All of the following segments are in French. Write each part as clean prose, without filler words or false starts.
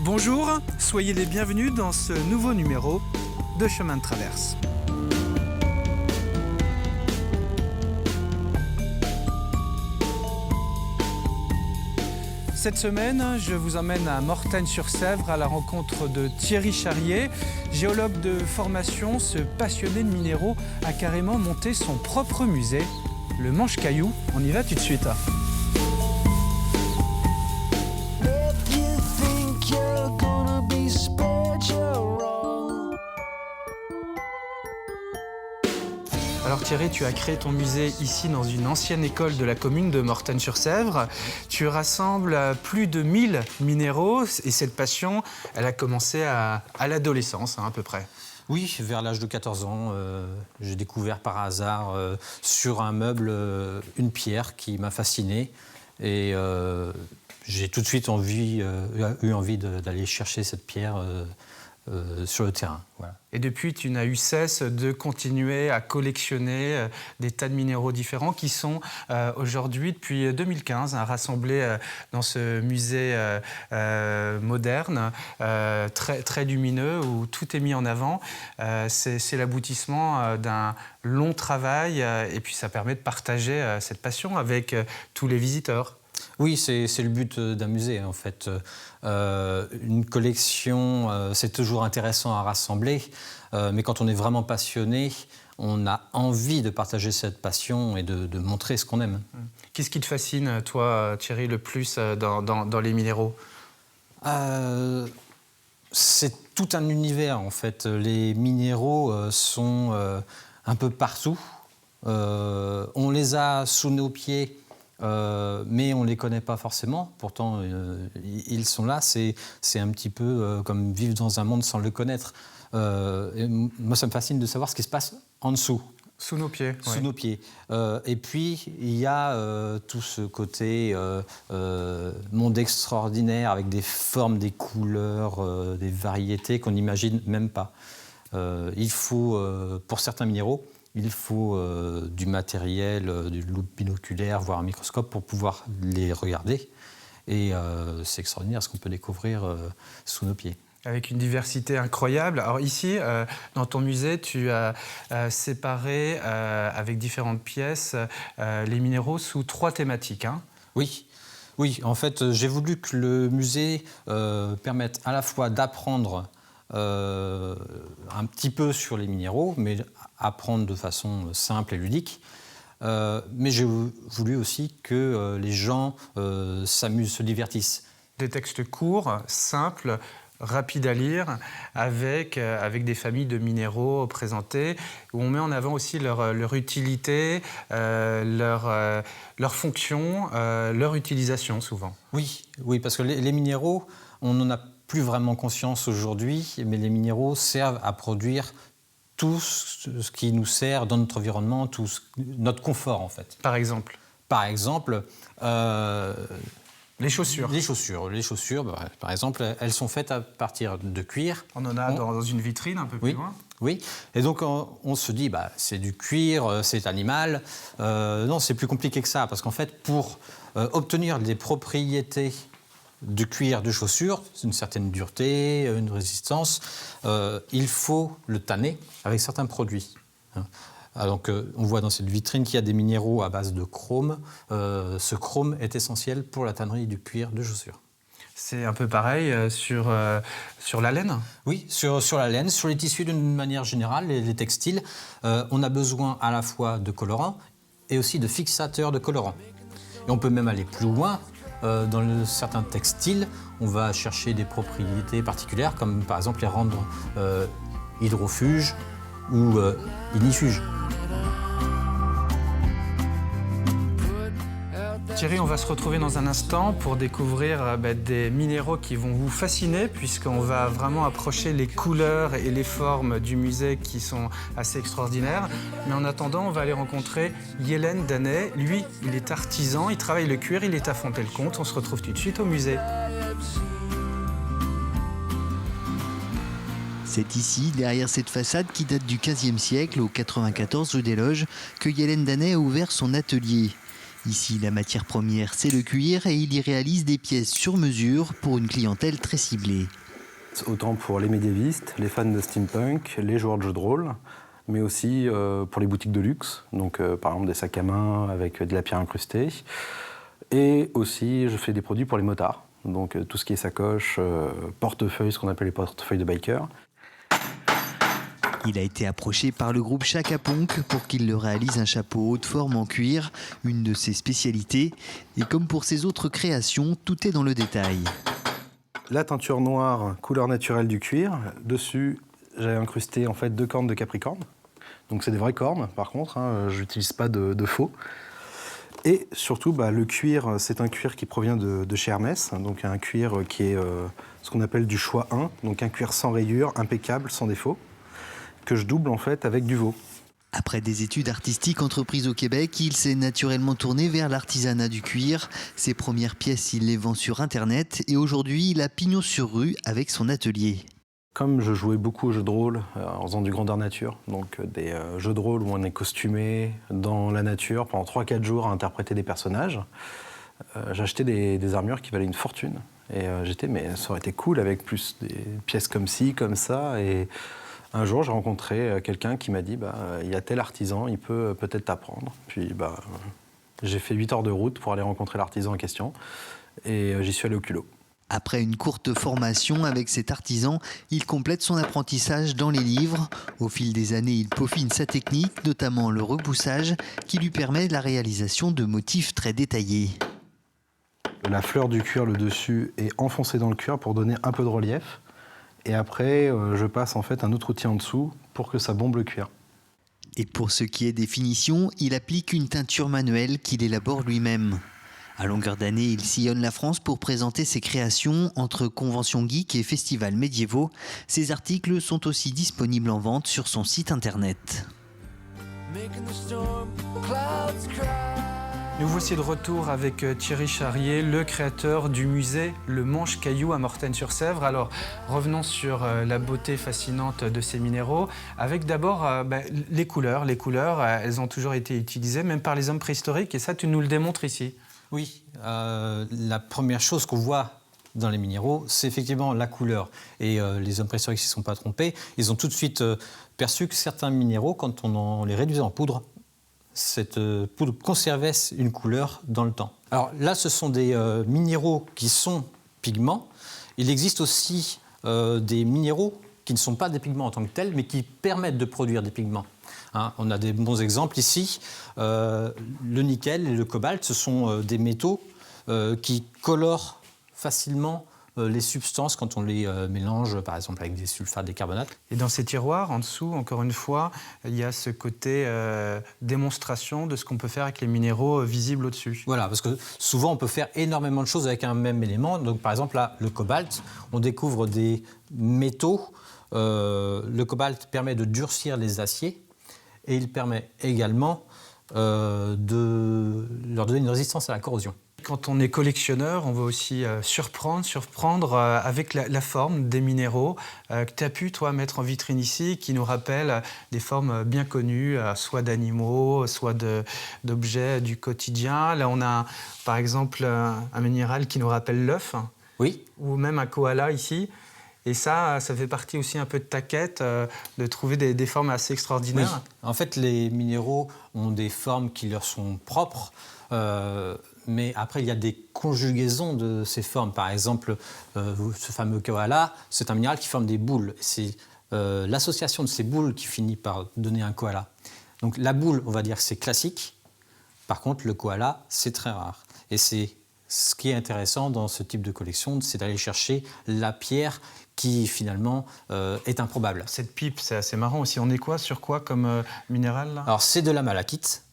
Bonjour, soyez les bienvenus dans ce nouveau numéro de Chemin de Traverse. Cette semaine, je vous emmène à Mortagne-sur-Sèvre à la rencontre de Thierry Charrier. Géologue de formation, ce passionné de minéraux a carrément monté son propre musée, le Manche-Caillou. On y va tout de suite. Alors Thierry, tu as créé ton musée ici dans une ancienne école de la commune de Mortagne-sur-Sèvre. Tu rassembles plus de 1000 minéraux et cette passion, elle a commencé à l'adolescence à peu près. Oui, vers l'âge de 14 ans, j'ai découvert par hasard sur un meuble une pierre qui m'a fasciné et j'ai tout de suite eu envie d'aller chercher cette pierre sur le terrain. Voilà. Et depuis, tu n'as eu cesse de continuer à collectionner des tas de minéraux différents qui sont aujourd'hui, depuis 2015, rassemblés dans ce musée moderne, très lumineux, où tout est mis en avant. C'est l'aboutissement d'un long travail et puis ça permet de partager cette passion avec tous les visiteurs. Oui, c'est le but d'un musée, en fait. Une collection, c'est toujours intéressant à rassembler, mais quand on est vraiment passionné, on a envie de partager cette passion et de montrer ce qu'on aime. Qu'est-ce qui te fascine, toi, Thierry, le plus dans les minéraux ? C'est tout un univers, en fait. Les minéraux sont un peu partout. On les a sous nos pieds. Mais on ne les connaît pas forcément, pourtant ils sont là, c'est un petit peu comme vivre dans un monde sans le connaître. Et moi ça me fascine de savoir ce qui se passe en dessous. Sous nos pieds. Sous nos pieds. Et puis il y a tout ce côté monde extraordinaire avec des formes, des couleurs, des variétés qu'on n'imagine même pas. Il faut, pour certains minéraux, il faut du matériel, du loupe binoculaire, voire un microscope pour pouvoir les regarder. Et c'est extraordinaire ce qu'on peut découvrir sous nos pieds. Avec une diversité incroyable. Alors ici, dans ton musée, tu as séparé avec différentes pièces les minéraux sous 3 thématiques. Hein. Oui. Oui, en fait, j'ai voulu que le musée permette à la fois d'apprendre un petit peu sur les minéraux, mais apprendre de façon simple et ludique. Mais j'ai voulu aussi que les gens s'amusent, se divertissent. Des textes courts, simples, rapides à lire, avec des familles de minéraux présentés, où on met en avant aussi leur utilité, leur fonction, leur utilisation souvent. Oui, parce que les minéraux, on n'en a plus vraiment conscience aujourd'hui, mais les minéraux servent à produire tout ce qui nous sert dans notre environnement, notre confort en fait. Par exemple, les chaussures. Les chaussures, par exemple, elles sont faites à partir de cuir. On en a dans une vitrine un peu plus loin. Oui, et donc on se dit, c'est du cuir, c'est animal. Non, c'est plus compliqué que ça, parce qu'en fait, pour obtenir des propriétés de cuir de chaussures, une certaine dureté, une résistance, il faut le tanner avec certains produits. Donc, on voit dans cette vitrine qu'il y a des minéraux à base de chrome. Ce chrome est essentiel pour la tannerie du cuir de chaussures. C'est un peu pareil sur la laine ? Oui, sur la laine, sur les tissus d'une manière générale, les textiles, on a besoin à la fois de colorants et aussi de fixateurs de colorants. Et on peut même aller plus loin. Dans certains textiles, on va chercher des propriétés particulières, comme par exemple les rendre hydrofuges ou ignifuges. Thierry, on va se retrouver dans un instant pour découvrir des minéraux qui vont vous fasciner, puisqu'on va vraiment approcher les couleurs et les formes du musée qui sont assez extraordinaires. Mais en attendant, on va aller rencontrer Yélène Danet. Lui, il est artisan, il travaille le cuir, il est à Fontenay-le-Comte. On se retrouve tout de suite au musée. C'est ici, derrière cette façade qui date du XVe siècle, au 94 rue des Loges, que Yélène Danet a ouvert son atelier. Ici, la matière première, c'est le cuir et il y réalise des pièces sur mesure pour une clientèle très ciblée. Autant pour les médiévistes, les fans de steampunk, les joueurs de jeux de rôle, mais aussi pour les boutiques de luxe, donc par exemple des sacs à main avec de la pierre incrustée. Et aussi, je fais des produits pour les motards, donc tout ce qui est sacoche, portefeuille, ce qu'on appelle les portefeuilles de biker. Il a été approché par le groupe Chaka Ponk pour qu'il leur réalise un chapeau haute forme en cuir, une de ses spécialités. Et comme pour ses autres créations, tout est dans le détail. La teinture noire, couleur naturelle du cuir. Dessus, j'ai incrusté en fait 2 cornes de capricorne. Donc c'est des vraies cornes, par contre, hein, je n'utilise pas de faux. Et surtout, le cuir, c'est un cuir qui provient de chez Hermès, donc un cuir qui est ce qu'on appelle du choix 1, donc un cuir sans rayures, impeccable, sans défaut, que je double en fait avec du veau. Après des études artistiques entreprises au Québec, il s'est naturellement tourné vers l'artisanat du cuir. Ses premières pièces, il les vend sur Internet et aujourd'hui, il a pignon sur rue avec son atelier. Comme je jouais beaucoup aux jeux de rôle en faisant du grandeur nature, donc des jeux de rôle où on est costumé dans la nature pendant 3-4 jours à interpréter des personnages, j'achetais des armures qui valaient une fortune. Et j'étais, mais ça aurait été cool avec plus des pièces comme ci, comme ça. Et un jour, j'ai rencontré quelqu'un qui m'a dit il y a tel artisan, il peut peut-être t'apprendre. Puis j'ai fait 8 heures de route pour aller rencontrer l'artisan en question et j'y suis allé au culot. Après une courte formation avec cet artisan, il complète son apprentissage dans les livres. Au fil des années, il peaufine sa technique, notamment le repoussage, qui lui permet la réalisation de motifs très détaillés. La fleur du cuir, le dessus, est enfoncée dans le cuir pour donner un peu de relief. Et après, je passe en fait un autre outil en dessous pour que ça bombe le cuir. Et pour ce qui est des finitions, il applique une teinture manuelle qu'il élabore lui-même. À longueur d'année, il sillonne la France pour présenter ses créations entre conventions geeks et festivals médiévaux. Ses articles sont aussi disponibles en vente sur son site internet. Nous voici de retour avec Thierry Charrier, le créateur du musée Le Manche-Caillou à Mortagne-sur-Sèvre. Alors, revenons sur la beauté fascinante de ces minéraux, avec d'abord les couleurs. Les couleurs, elles ont toujours été utilisées, même par les hommes préhistoriques, et ça, tu nous le démontres ici. Oui, la première chose qu'on voit dans les minéraux, c'est effectivement la couleur. Et les hommes préhistoriques ne s'y sont pas trompés. Ils ont tout de suite perçu que certains minéraux, quand on les réduisait en poudre, cette poudre conservait une couleur dans le temps. Alors là, ce sont des minéraux qui sont pigments. Il existe aussi des minéraux qui ne sont pas des pigments en tant que tels, mais qui permettent de produire des pigments. On a des bons exemples ici. Le nickel et le cobalt, ce sont des métaux qui colorent facilement les substances quand on les mélange, par exemple, avec des sulfates, des carbonates. Et dans ces tiroirs, en dessous, encore une fois, il y a ce côté démonstration de ce qu'on peut faire avec les minéraux visibles au-dessus. Voilà, parce que souvent, on peut faire énormément de choses avec un même élément. Donc, par exemple, là, le cobalt, on découvre des métaux. Le cobalt permet de durcir les aciers et il permet également de leur donner une résistance à la corrosion. Quand on est collectionneur, on va aussi surprendre avec la forme des minéraux que tu as pu, toi, mettre en vitrine ici, qui nous rappellent des formes bien connues, soit d'animaux, soit d'objets du quotidien. Là, on a, par exemple, un minéral qui nous rappelle l'œuf, oui. Ou même un koala ici. Et ça fait partie aussi un peu de ta quête, de trouver des formes assez extraordinaires. Oui. En fait, les minéraux ont des formes qui leur sont propres. Mais après, il y a des conjugaisons de ces formes. Par exemple, ce fameux koala, c'est un minéral qui forme des boules. C'est l'association de ces boules qui finit par donner un koala. Donc la boule, on va dire que c'est classique. Par contre, le koala, c'est très rare. Et c'est ce qui est intéressant dans ce type de collection, c'est d'aller chercher la pierre qui, finalement, est improbable. Cette pipe, c'est assez marrant aussi. On est sur quoi comme minéral, là ? Alors, c'est de la malachite.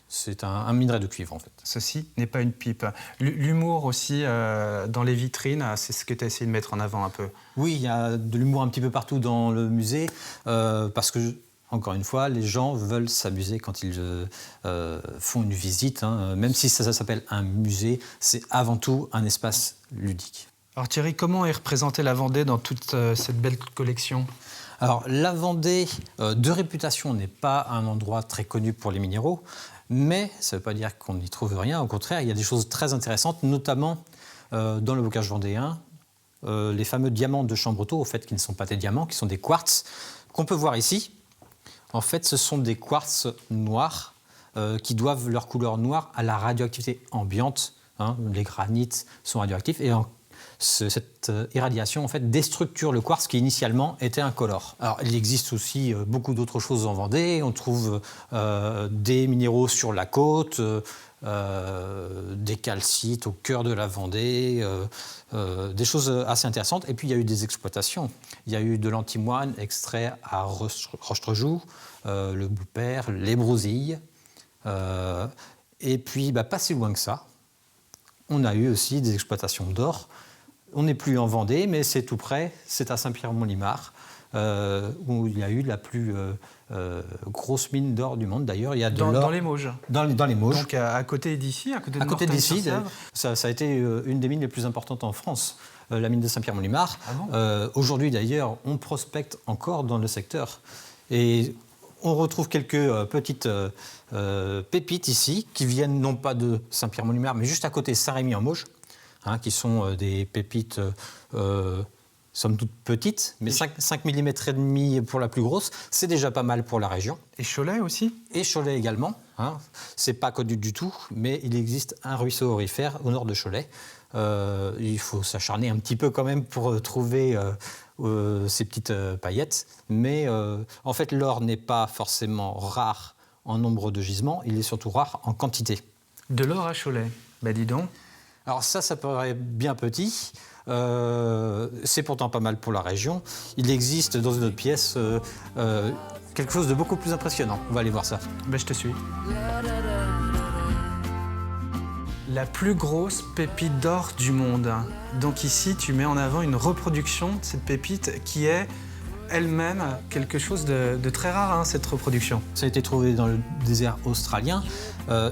C'est un minerai de cuivre, en fait. Ceci n'est pas une pipe. L'humour aussi dans les vitrines, c'est ce que tu as essayé de mettre en avant un peu. Oui, il y a de l'humour un petit peu partout dans le musée, parce que, encore une fois, les gens veulent s'amuser quand ils font une visite. Même si ça s'appelle un musée, c'est avant tout un espace ludique. Alors Thierry, comment est représentée la Vendée dans toute cette belle collection ? Alors, la Vendée, de réputation, n'est pas un endroit très connu pour les minéraux. Mais ça ne veut pas dire qu'on n'y trouve rien. Au contraire, il y a des choses très intéressantes, notamment dans le bocage vendéen, les fameux diamants de Chambretot, au fait, qui ne sont pas des diamants, qui sont des quartz, qu'on peut voir ici. En fait, ce sont des quartz noirs qui doivent leur couleur noire à la radioactivité ambiante. Hein. Les granites sont radioactifs et cette irradiation en fait, déstructure le quartz qui initialement était incolore. Alors, il existe aussi beaucoup d'autres choses en Vendée. On trouve des minéraux sur la côte, des calcites au cœur de la Vendée, des choses assez intéressantes. Et puis, il y a eu des exploitations. Il y a eu de l'antimoine extrait à Roche-Trejoux, le Boupère, les Brousilles. Et puis, pas si loin que ça, on a eu aussi des exploitations d'or. On n'est plus en Vendée, mais c'est tout près, c'est à Saint-Pierre-Mont-Limard, où il y a eu la plus grosse mine d'or du monde. D'ailleurs, il y a de l'or... Dans les Mauges. Dans les Mauges. Donc à côté d'ici, à côté de À côté d'ici, Mortagne-sur-Sèvre. ça a été une des mines les plus importantes en France, la mine de Saint-Pierre-Mont-Limard. Ah bon Aujourd'hui, d'ailleurs, on prospecte encore dans le secteur. Et on retrouve quelques petites pépites ici, qui viennent non pas de Saint-Pierre-Mont-Limard, mais juste à côté Saint-Rémy-en-Mauges, hein, qui sont des pépites somme toute petites, mais 5 mm et demi pour la plus grosse, c'est déjà pas mal pour la région. Et Cholet aussi. Et Cholet également, hein. C'est pas connu du tout, mais il existe un ruisseau aurifère au nord de Cholet. Il faut s'acharner un petit peu quand même pour trouver ces petites paillettes, mais en fait l'or n'est pas forcément rare en nombre de gisements, il est surtout rare en quantité. De l'or à Cholet. Dis donc. Alors ça paraît bien petit. C'est pourtant pas mal pour la région. Il existe dans une autre pièce quelque chose de beaucoup plus impressionnant. On va aller voir ça. Je te suis. La plus grosse pépite d'or du monde. Donc ici, tu mets en avant une reproduction de cette pépite qui est elle-même quelque chose de très rare, hein, cette reproduction. Ça a été trouvé dans le désert australien.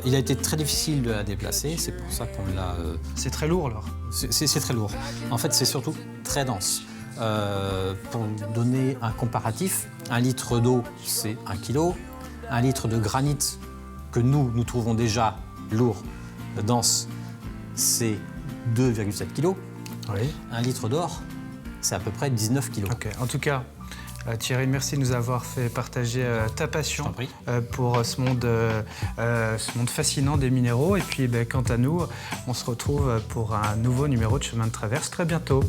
Il a été très difficile de la déplacer, c'est pour ça qu'on l'a... C'est très lourd, alors. C'est très lourd. En fait, c'est surtout très dense. Pour donner un comparatif, 1 litre d'eau, c'est 1 kg. 1 litre de granit, que nous trouvons déjà lourd, dense, c'est 2,7 kg. Oui. 1 litre d'or, c'est à peu près 19 kg. Ok. En tout cas, Thierry, merci de nous avoir fait partager ta passion pour ce monde fascinant des minéraux. Et puis, quant à nous, on se retrouve pour un nouveau numéro de Chemin de Traverse très bientôt.